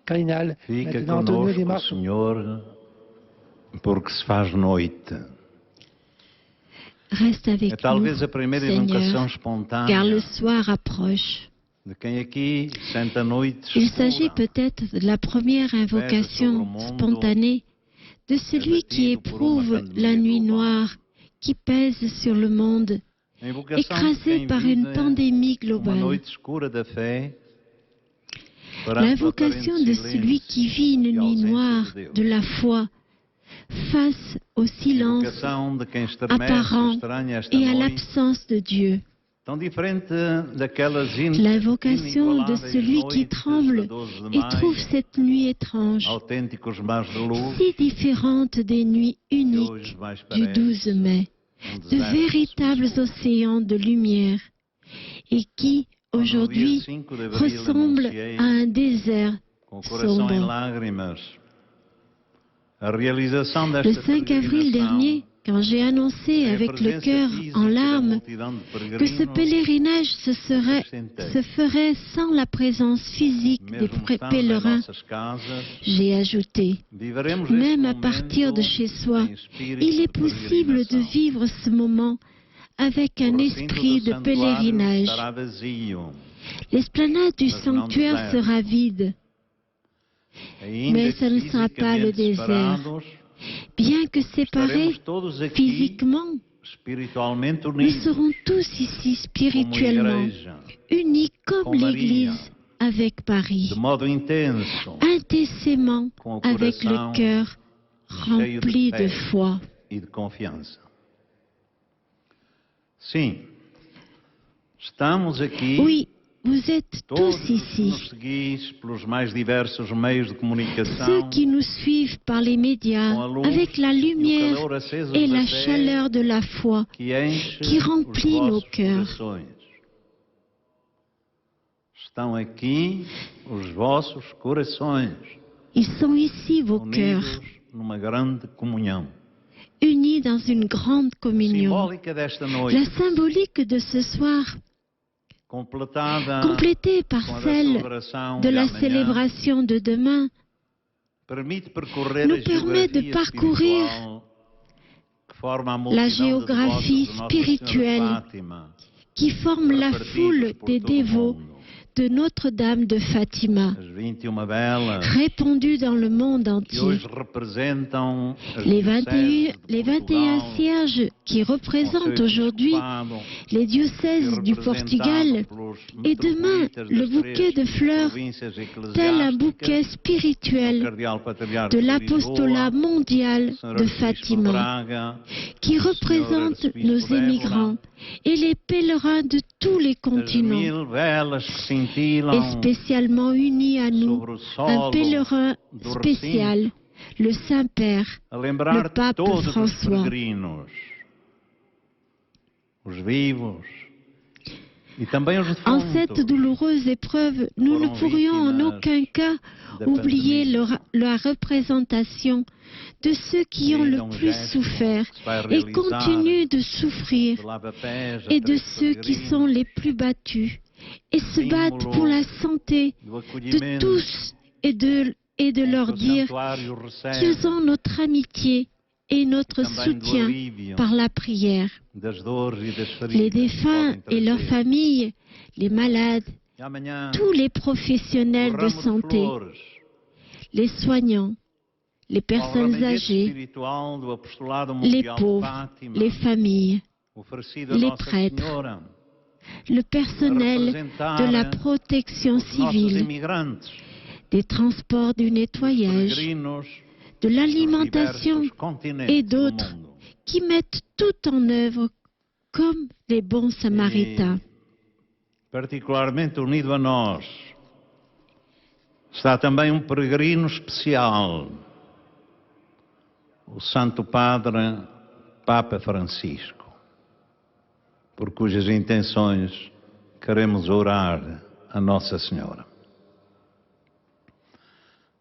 cardinal. Fica Maintenant, Antonio Di conosco, Marco. Senhor, porque se faz noite. Reste avec É talvez nous, a primeira invocação Seigneur, car espontânea le soir approche. de quem aqui sente a noite Il s'agit escura, peut-être de la première invocation spontanée de celui qui éprouve la nuit noire qui pèse sur le monde, a invocação de écrasé quem par une vive pandémie uma globale. noite escura da fé, perante o L'invocation aparente de celui qui vit une silêncio e nuit ausência noire de Deus. de la foi face au A silence invocação de quem estremece e apparent estranha esta et à noite, l'absence de Dieu. tão diferente daquelas L'invocation de celui qui tremble et trouve cette nuit étrange, autênticos mares de luz, si différente des nuits que uniques hoje mais du parece 12 mai, de deserto véritables escuro. océans de lumière, et qui, Quando no dia aujourd'hui, 5 de abril ressemblent anunciei, à un désert com o coração em sombre. lágrimas, a realização Le desta 5 avril peregrinação dernier, quand j'ai annoncé é a avec le presença cœur física en da larmes multidão de que ce peregrinos, pèlerinage se ferait sans la présence physique des mesmo estando em pèlerins, nossas casas, j'ai ajouté, viveremos même este à partir de momento chez soi, em espírito il est de possible de peregrinação. vivre ce moment avec un O recinto esprit do de santuário pèlerinage. estará vazio, L'esplanade du mas não sanctuaire deserto. sera vide, ainda mais que ce ne sera pas le fisicamente désert. separados, Bien que séparés estaremos todos aqui physiquement, espiritualmente nous unidos, serons tous ici como spirituellement, igreja, unis comme com Maria, l'Église avec Marie, de modo intenso intensément com o avec coração le cœur cheio rempli de fé foi. e de confiança. Sim, estamos aqui, Oui, vous êtes todos tous que ici. nos seguis pelos mais diversos meios de Ceux comunicação, qui nous suivent par les médias, com a luz avec la e o lumière calor aceso et da la fé chaleur de la foi que enche qui os remplit nos vossos cœurs. corações. Estão aqui os vossos corações, Ils sont ici, vos cœurs, unidos numa grande comunhão. unis dans une grande communion. Simbólica desta La noite, symbolique de ce soir, completada complétée par com a da celle celebração de la amanhã, célébration de demain, permite percorrer nous a permet de geografia parcourir espiritual que forma a la multidão de géographie devotos de Nossa spirituelle Senhora de Fátima, qui forme la repartidos foule por des todo o dévots mundo. de Notre-Dame de Fatima, As 21 velas répandus dans le monde que entier. hoje representam as Les dioceses 21, de les 21 Portugal, cierges qui com représentent seu aujourd'hui episcopado, les que diocèses du Portugal, representado pelos et demain metropolitas le das bouquet três de fleurs, províncias tel un bouquet eclesiásticas, o spirituel cardeal patriarca de de l'apostolat Lisboa, mondial o senhor de arcebispo de Fatima, Braga, qui o senhor représente arcebispo nos de Évora, émigrants et les pèlerins de tous les as continents, 1000 velas que et cintilam spécialement unis à nous, sobre o un solo pèlerin do spécial, le Saint-Père, a lembrar le pape todos os François. peregrinos, os vivos e também os En defuntos. cette douloureuse épreuve, nous ne Foram pourrions en vítimas aucun cas da oublier pandemia. la représentation de ceux qui ont le Ainda plus gesto souffert que se vai et realizar continuent de souffrir, de lava-pés a et de três ceux qui peregrinos, sont les plus battus et se battent pour la santé do de acolhimento tous et de leur que o dire santuário recebe, qu'ils ont notre amitié et notre também do soutien alívio par la prière. das dores e das feridas Les que défunts podem et leurs trazer. familles, les malades, E amanhã, tous les o professionnels de ramo de santé, flores, les soignants, les ao personnes ramalhete âgées, espiritual do apostolado les mundial de pauvres, Fátima, les familles, oferecido a les Nossa prêtres, Senhora, le personnel representar de la protection os nossos civile, imigrantes, des transports du os nettoyage, peregrinos de dos l'alimentation diversos continentes et do d'autres mundo. qui mettent tout en œuvre comme les bons samaritains. Particularmente unido a nós está também um peregrino especial, o Santo Padre Papa Francisco, por cujas intenções queremos orar a Nossa Senhora.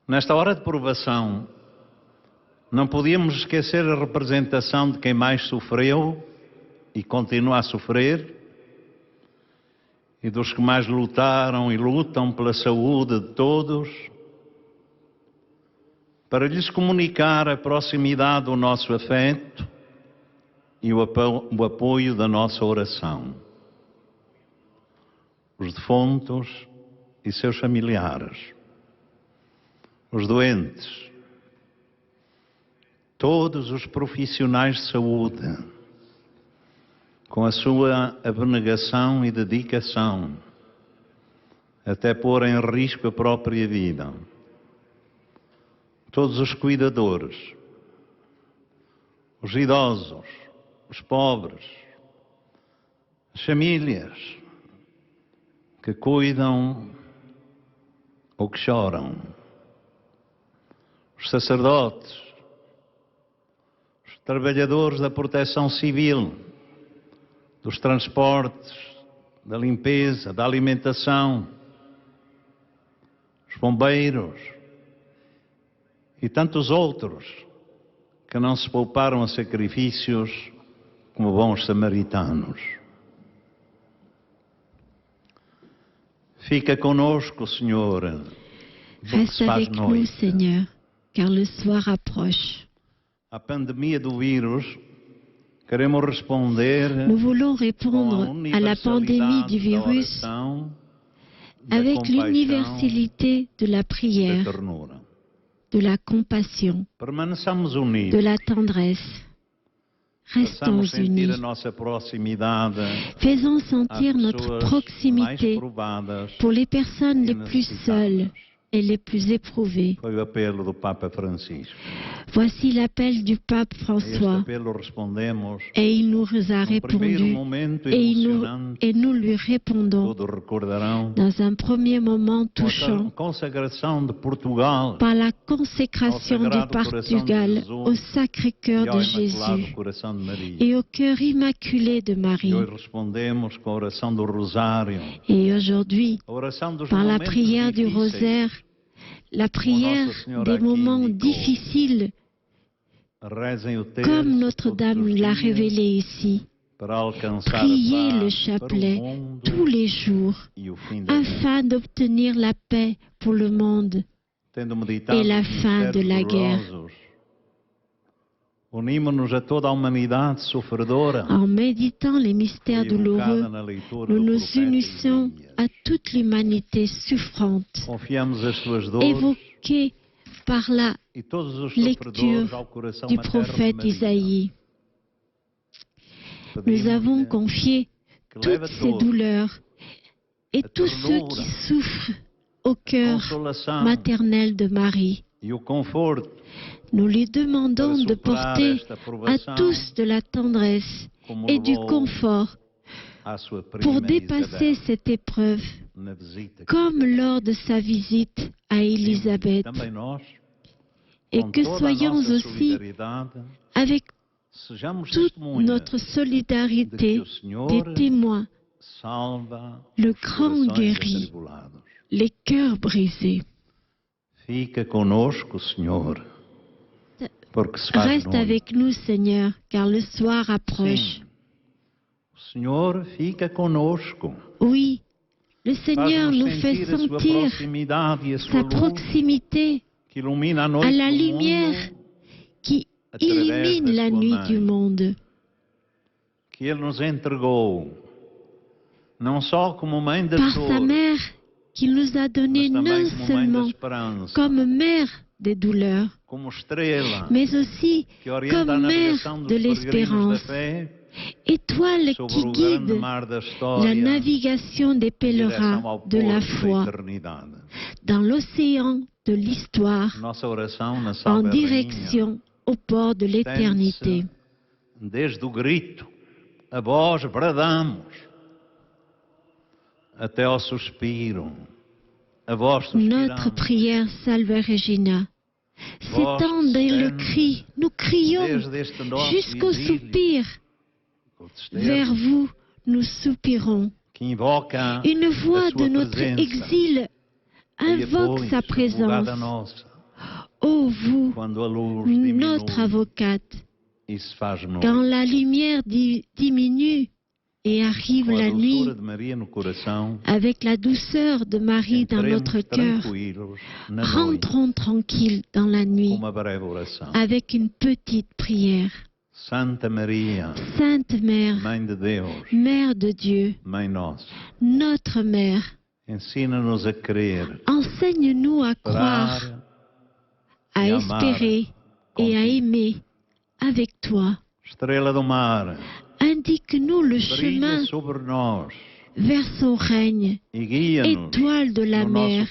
Nesta hora de provação, não podíamos esquecer a representação de quem mais sofreu e continua a sofrer, e dos que mais lutaram e lutam pela saúde de todos, para lhes comunicar a proximidade do nosso afeto e o apoio da nossa oração. Os defuntos e seus familiares, os doentes, todos os profissionais de saúde, com a sua abnegação e dedicação, até pôr em risco a própria vida. Todos os cuidadores, os idosos, os pobres, as famílias que cuidam ou que choram, os sacerdotes, os trabalhadores da proteção civil, dos transportes, da limpeza, da alimentação, os bombeiros e tantos outros que não se pouparam a sacrifícios como bons samaritanos. Fica conosco, Senhor. Reste avec nous, Seigneur, car le soir approche. A pandemia do vírus, queremos responder. Nous voulons répondre à la pandémie du virus avec l'universalité de la prière, de la compassion, de la tendresse. Restons unis. Faisons sentir notre proximité pour les personnes les plus seules et les plus éprouvées. Voici l'appel du pape François. Et il nous a répondu. Et nous lui répondons dans un premier moment touchant par la consécration du Portugal au Sacré-Cœur de Jésus et au cœur immaculé de Marie. Et aujourd'hui, par la prière du rosaire, la prière des moments difficiles, comme Notre-Dame l'a révélé ici, priez le chapelet tous les jours afin d'obtenir la paix pour le monde et la fin de la guerre. En méditant les mystères douloureux, nous nous unissons à toute l'humanité souffrante, évoquée par la lecture du prophète Isaïe. Nous avons confié toutes ces douleurs et tous ceux qui souffrent au cœur maternel de Marie. Nous lui demandons de porter à tous de la tendresse et du confort pour dépasser cette épreuve, comme lors de sa visite à Élisabeth, et que soyons aussi, avec toute notre solidarité, des témoins, le grand guéri, les cœurs brisés. Reste avec nous, Seigneur, car le soir approche. Oui, le Seigneur nous fait sentir sa proximité à la lumière qui illumine la nuit du monde. Par sa mère qu'il nous a donnée non seulement comme mère des douleurs, mais aussi comme mère de l'espérance, étoile qui guide la navigation des pèlerins de la foi dans l'océan de l'histoire en direction au port de l'éternité. Desde o grito, a voz bradamos, até ao suspiro, a voz suspiramos. Notre prière, Salve Regina, s'étend dans le cri. Nous crions jusqu'au soupir. Vers vous, nous soupirons. Une voix de notre exil invoque sa présence. Ô vous, notre avocate, quand la lumière diminue Et arrive la nuit, avec la douceur de Marie dans notre cœur, rentrons tranquilles dans la nuit, avec une petite prière. Sainte Mère, Mère de Dieu, notre Mère, enseigne-nous à croire, à espérer et à aimer avec toi. Indique-nous le chemin vers son règne. Étoile de la mer,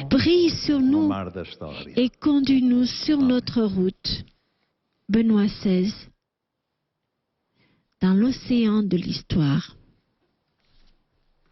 brille sur nous et conduis-nous sur notre route. Benoît XVI. Dans l'océan de l'histoire.